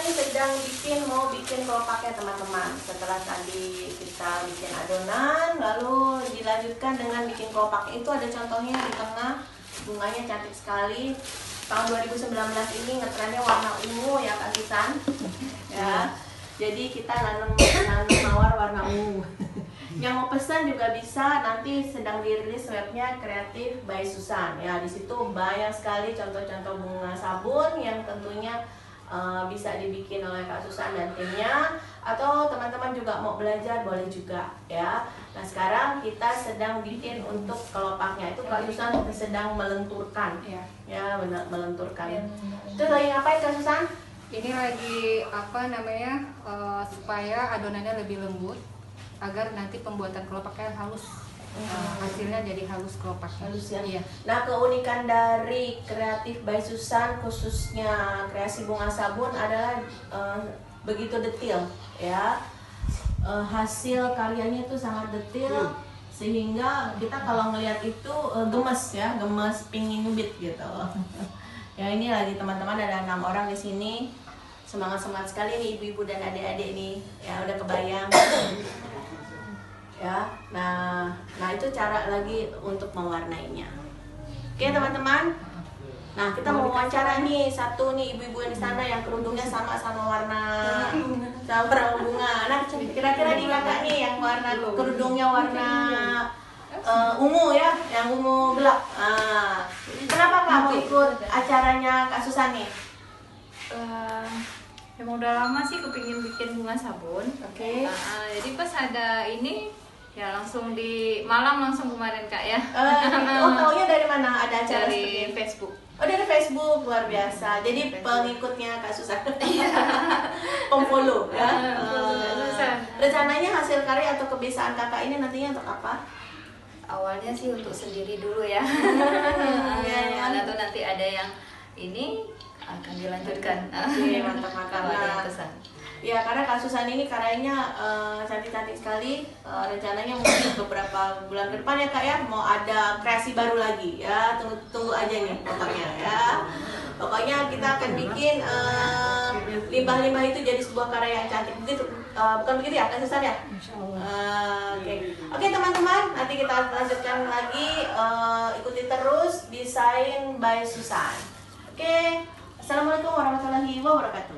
ini sedang mau bikin kelopaknya teman-teman. Setelah tadi kita bikin adonan, lalu dilanjutkan dengan bikin kelopaknya. Itu ada contohnya di tengah, bunganya cantik sekali. Tahun 2019 ini ngetrennya warna ungu ya Kak Susan. Ya, jadi kita nanam mawar warna ungu. Yang mau pesan juga bisa, nanti sedang dirilis webnya Kreatif by Susan. Ya, di situ banyak sekali contoh-contoh bunga sabun yang tentunya bisa dibikin oleh Kak Susan dan timnya, atau teman-teman juga mau belajar boleh juga ya. Nah sekarang kita sedang bikin untuk kelopaknya itu Kak Susan sedang melenturkan ya benar, melenturkan. Itu lagi ngapain Kak Susan? Ini lagi apa namanya supaya adonannya lebih lembut agar nanti pembuatan kelopaknya halus. Hasilnya jadi halus kelopak. Halus ya. Iya. Nah keunikan dari Kreatif by Susan khususnya kreasi bunga sabun adalah begitu detail ya. Hasil karyanya itu sangat detail sehingga kita kalau ngelihat itu gemes ya, gemes pingin nyubit gitu. Ya ini lagi teman-teman ada 6 orang di sini, semangat sekali nih ibu-ibu dan adik-adik nih ya, udah kebayang. Ya, nah itu cara lagi untuk mewarnainya. Oke teman-teman, nah kita mau wawancara nih satu nih ibu-ibu yang di sana yang kerudungnya sama warna bunga. Nah kira-kira di kakak nih yang warna kerudungnya warna ungu ya, yang ungu gelap. Kenapa kak mau ikut acaranya Kak Susan nih? Emang udah lama sih kepingin bikin bunga sabun. Oke. Jadi pas ada ini ya langsung di Malang langsung kemarin Kak ya. Oh taunya dari mana ada acara dari seperti Facebook. Oh dari Facebook, luar biasa. Jadi pengikutnya Kak Susan. Pemfollow ya. Rencananya hasil karya atau kebiasaan kakak ini nantinya untuk apa? Awalnya sih untuk sendiri dulu ya. Mana tuh nanti ada yang ini akan dilanjutkan. Oke, mantap. Kalau ada yang pesan. Ya karena Kak Susan ini karyanya cantik-cantik sekali. Rencananya mungkin beberapa bulan ke depan ya Kak ya mau ada kreasi baru lagi ya. Tunggu aja nih pokoknya ya. Pokoknya kita akan bikin limbah-limbah itu jadi sebuah karya yang cantik. Begitu, bukan begitu ya Kak Susan ya? Oke teman-teman, nanti kita lanjutkan lagi. Ikuti terus Desain by Susan. Oke, assalamualaikum warahmatullahi wabarakatuh.